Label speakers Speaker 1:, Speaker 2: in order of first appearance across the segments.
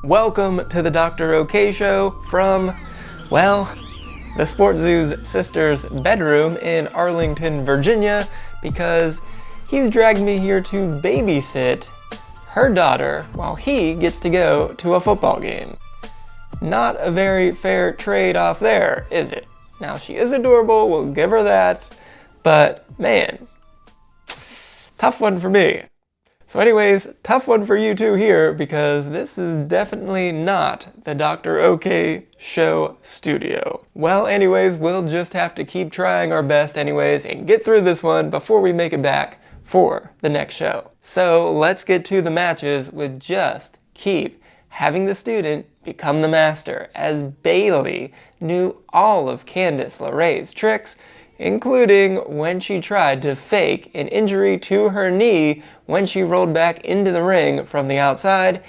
Speaker 1: Welcome to the Dr. OK Show from, well, the SportsZu's sister's bedroom in Arlington, Virginia, because he's dragged me here to babysit her daughter while he gets to go to a football game. Not a very fair trade-off there, is it? Now, she is adorable, we'll give her that, but man, tough one for me. So anyways, tough one for you too here, because this is definitely not the Dr. OK Show studio. Well, anyways, we'll just have to keep trying our best anyways and get through this one before we make it back for the next show. So let's get to the matches with just keep having the student become the master, as Bayley knew all of Candice LeRae's tricks, including when she tried to fake an injury to her knee when she rolled back into the ring from the outside,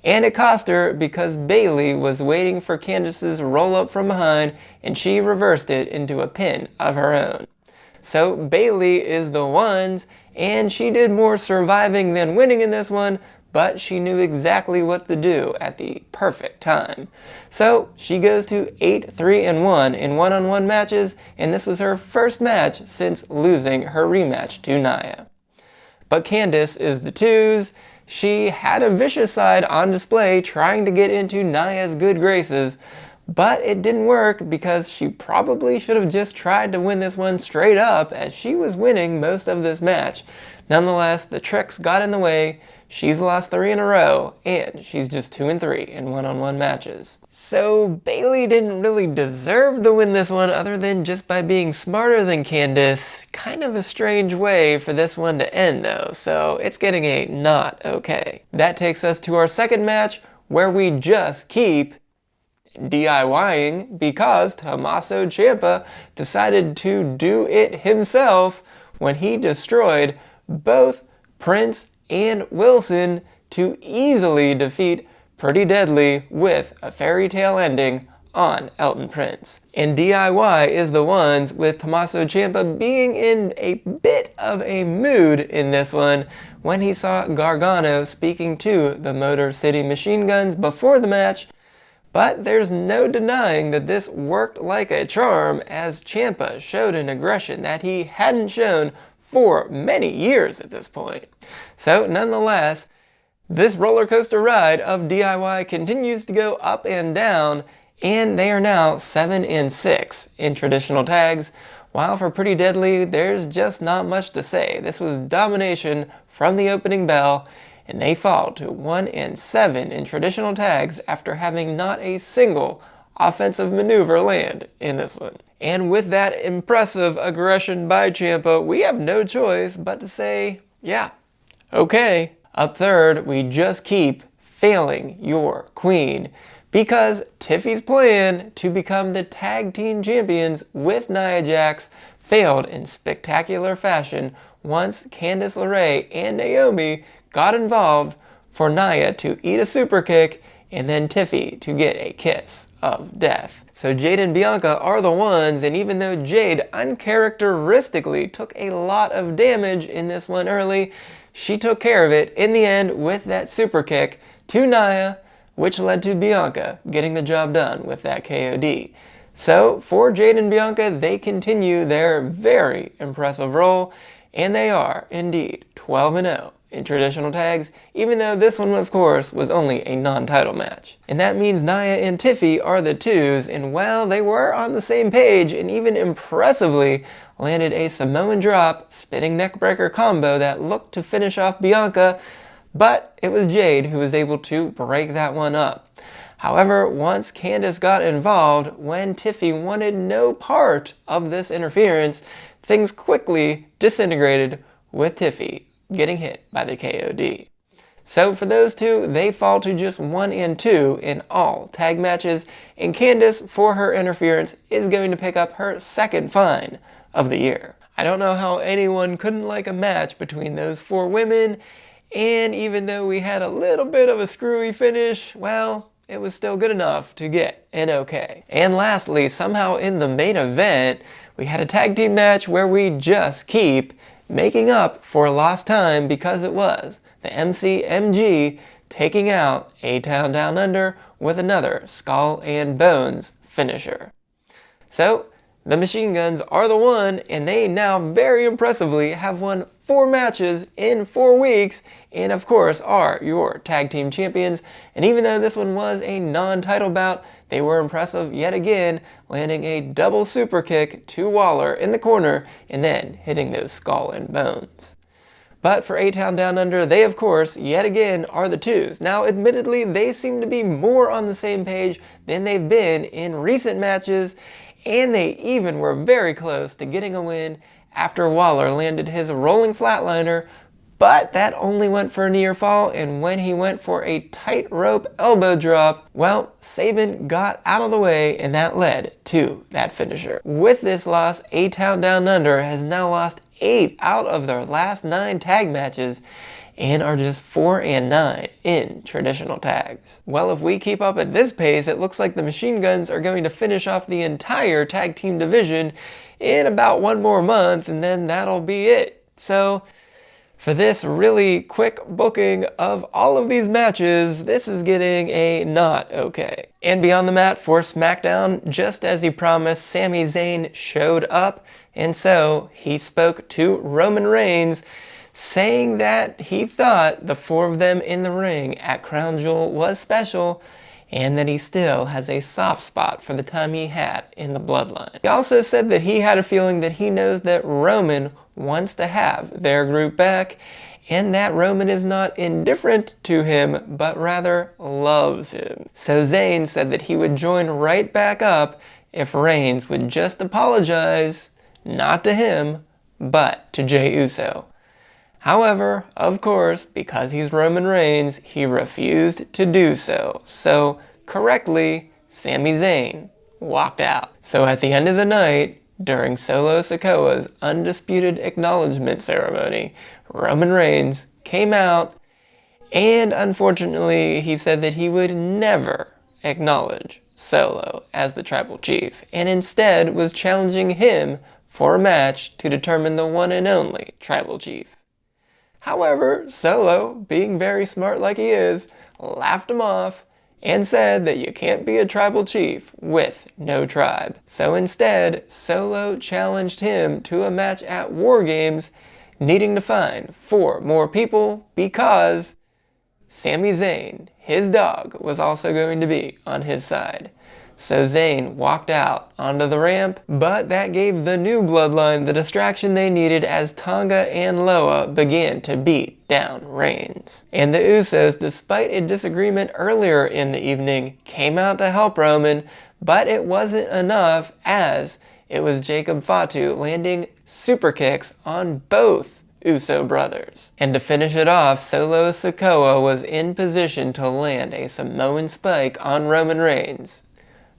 Speaker 1: and it cost her because Bayley was waiting for Candice's roll up from behind and she reversed it into a pin of her own. So Bayley is the ones, and she did more surviving than winning in this one, but she knew exactly what to do at the perfect time. So she goes to 8-3-1 in one-on-one matches, and this was her first match since losing her rematch to Nia. But Candice is the twos. She had a vicious side on display trying to get into Nia's good graces, but it didn't work because she probably should have just tried to win this one straight up, as she was winning most of this match. Nonetheless, the tricks got in the way. She's lost 3 in a row, and she's just 2-3 in one-on-one matches. So Bayley didn't really deserve to win this one other than just by being smarter than Candice. Kind of a strange way for this one to end though, so it's getting a not okay. That takes us to our second match, where we just keep DIYing because Tommaso Ciampa decided to do it himself when he destroyed both Prince and Wilson to easily defeat Pretty Deadly with a fairy tale ending on Elton Prince. And DIY is the ones with Tommaso Ciampa being in a bit of a mood in this one when he saw Gargano speaking to the Motor City Machine Guns before the match. But there's no denying that this worked like a charm, as Ciampa showed an aggression that he hadn't shown for many years at this point. So nonetheless, this roller coaster ride of DIY continues to go up and down, and they are now 7-6 in traditional tags, while for Pretty Deadly, there's just not much to say. This was domination from the opening bell, and they fall to 1-7 in traditional tags after having not a single offensive maneuver land in this one. And with that impressive aggression by Ciampa, we have no choice but to say, yeah, okay. Up third, we just keep failing your queen, because Tiffy's plan to become the tag team champions with Nia Jax failed in spectacular fashion once Candice LeRae and Naomi got involved for Nia to eat a super kick and then Tiffy to get a kiss of death. So Jade and Bianca are the ones, and even though Jade uncharacteristically took a lot of damage in this one early, she took care of it in the end with that super kick to Nia, which led to Bianca getting the job done with that KOD. So for Jade and Bianca, they continue their very impressive role, and they are indeed 12-0 in traditional tags, even though this one, of course, was only a non-title match. And that means Nia and Tiffy are the twos, and well, they were on the same page and even impressively landed a Samoan drop spinning neckbreaker combo that looked to finish off Bianca, but it was Jade who was able to break that one up. However, once Candice got involved, when Tiffy wanted no part of this interference, things quickly disintegrated with Tiffy getting hit by the KOD. So for those two, they fall to just 1-2 in all tag matches, and Candice, for her interference, is going to pick up her second fine of the year. I don't know how anyone couldn't like a match between those 4 women, and even though we had a little bit of a screwy finish, well, it was still good enough to get an okay. And lastly, somehow in the main event, we had a tag team match where we just keep making up for lost time, because it was the MCMG taking out A-Town Down Under with another Skull and Bones finisher. So, the Machine Guns are the one, and they now very impressively have won 4 matches in 4 weeks, and of course are your tag team champions. And even though this one was a non-title bout, they were impressive yet again, landing a double super kick to Waller in the corner and then hitting those Skull and Bones. But for A-Town Down Under, they of course, yet again, are the twos. Now admittedly, they seem to be more on the same page than they've been in recent matches, and they even were very close to getting a win after Waller landed his rolling flatliner, but that only went for a near fall, and when he went for a tightrope elbow drop, well, Sabin got out of the way, and that led to that finisher. With this loss, A-Town Down Under has now lost 8 out of their last 9 tag matches, and are just 4-9 in traditional tags. Well, if we keep up at this pace, it looks like the Machine Guns are going to finish off the entire tag team division in about 1 more month, and then that'll be it. So, for this really quick booking of all of these matches, this is getting a not okay. And beyond the mat for Smackdown, just as he promised, Sami Zayn showed up, and so he spoke to Roman Reigns, saying that he thought the 4 of them in the ring at Crown Jewel was special, and that he still has a soft spot for the time he had in the Bloodline. He also said that he had a feeling that he knows that Roman wants to have their group back, and that Roman is not indifferent to him, but rather loves him. So Zayn said that he would join right back up if Reigns would just apologize, not to him, but to Jey Uso. However, of course, because he's Roman Reigns, he refused to do so. So, correctly, Sami Zayn walked out. So at the end of the night, during Solo Sikoa's undisputed acknowledgement ceremony, Roman Reigns came out, and unfortunately, he said that he would never acknowledge Solo as the tribal chief, and instead was challenging him for a match to determine the one and only tribal chief. However, Solo, being very smart like he is, laughed him off and said that you can't be a tribal chief with no tribe. So instead, Solo challenged him to a match at War Games, needing to find 4 more people because Sami Zayn, his dog, was also going to be on his side. So Zayn walked out onto the ramp, but that gave the new Bloodline the distraction they needed as Tonga and Loa began to beat down Reigns. And the Usos, despite a disagreement earlier in the evening, came out to help Roman, but it wasn't enough as it was Jacob Fatu landing super kicks on both Uso brothers. And to finish it off, Solo Sikoa was in position to land a Samoan spike on Roman Reigns.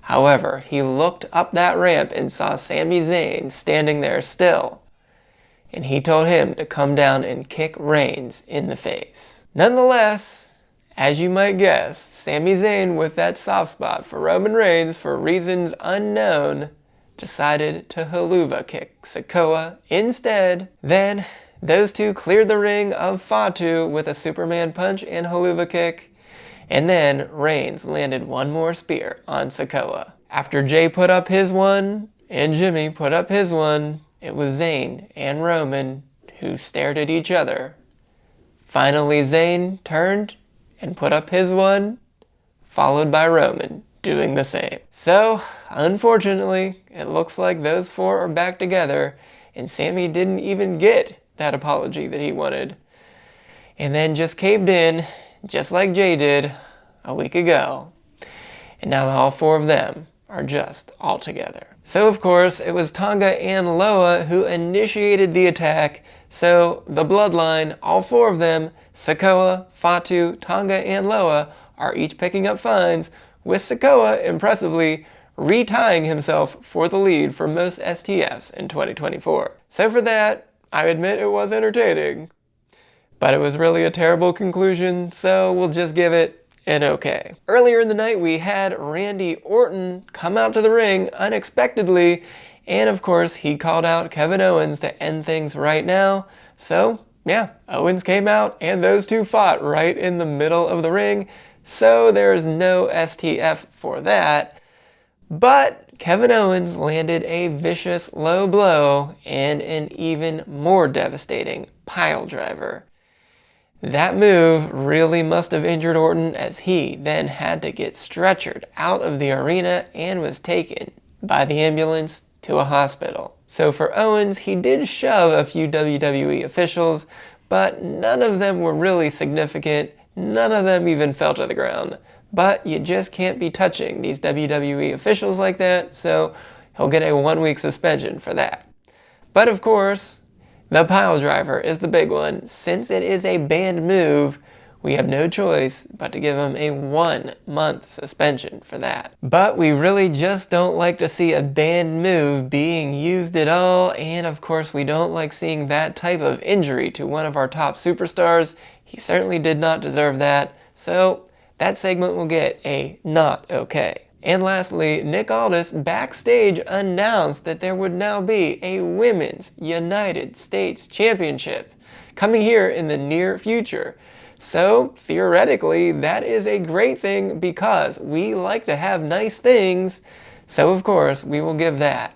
Speaker 1: However, he looked up that ramp and saw Sami Zayn standing there still, and he told him to come down and kick Reigns in the face. Nonetheless, as you might guess, Sami Zayn, with that soft spot for Roman Reigns for reasons unknown, decided to haluva kick Sikoa instead. Then, those two cleared the ring of Fatu with a Superman punch and haluva kick, and then Reigns landed one more spear on Sikoa. After Jay put up his one and Jimmy put up his one, it was Zayn and Roman who stared at each other. Finally, Zayn turned and put up his one, followed by Roman doing the same. So, unfortunately, it looks like those 4 are back together, and Sami didn't even get that apology that he wanted, and then just caved in, just like Jay did a week ago. And now all 4 of them are just all together. So of course, it was Tonga and Loa who initiated the attack. So the Bloodline, all 4 of them, Sikoa, Fatu, Tonga, and Loa, are each picking up fines, with Sikoa impressively retying himself for the lead for most STFs in 2024. So for that, I admit it was entertaining, but it was really a terrible conclusion, so we'll just give it an okay. Earlier in the night, we had Randy Orton come out to the ring unexpectedly, and of course, he called out Kevin Owens to end things right now, so yeah, Owens came out and those two fought right in the middle of the ring, so there's no STF for that. But Kevin Owens landed a vicious low blow and an even more devastating pile driver. That move really must have injured Orton, as he then had to get stretchered out of the arena and was taken by the ambulance to a hospital. So for Owens, he did shove a few WWE officials, but none of them were really significant. None of them even fell to the ground. But you just can't be touching these WWE officials like that, so he'll get a 1-week suspension for that. But of course, the pile driver is the big one. Since it is a banned move, we have no choice but to give him a 1-month suspension for that. But we really just don't like to see a banned move being used at all, and of course we don't like seeing that type of injury to one of our top superstars. He certainly did not deserve that, so that segment will get a not okay. And lastly, Nick Aldis backstage announced that there would now be a Women's United States Championship coming here in the near future. So theoretically, that is a great thing because we like to have nice things. So of course, we will give that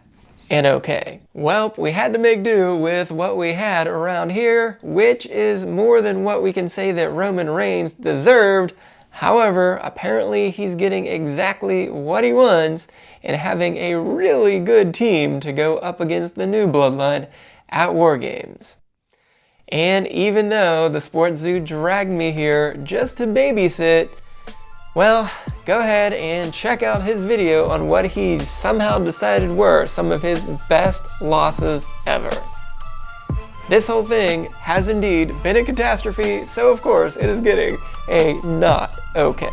Speaker 1: an okay. Well, we had to make do with what we had around here, which is more than what we can say that Roman Reigns deserved. However, apparently he's getting exactly what he wants and having a really good team to go up against the new Bloodline at War Games. And even though the SportsZu dragged me here just to babysit, well, go ahead and check out his video on what he somehow decided were some of his best losses ever. This whole thing has indeed been a catastrophe, so of course it is getting a not okay.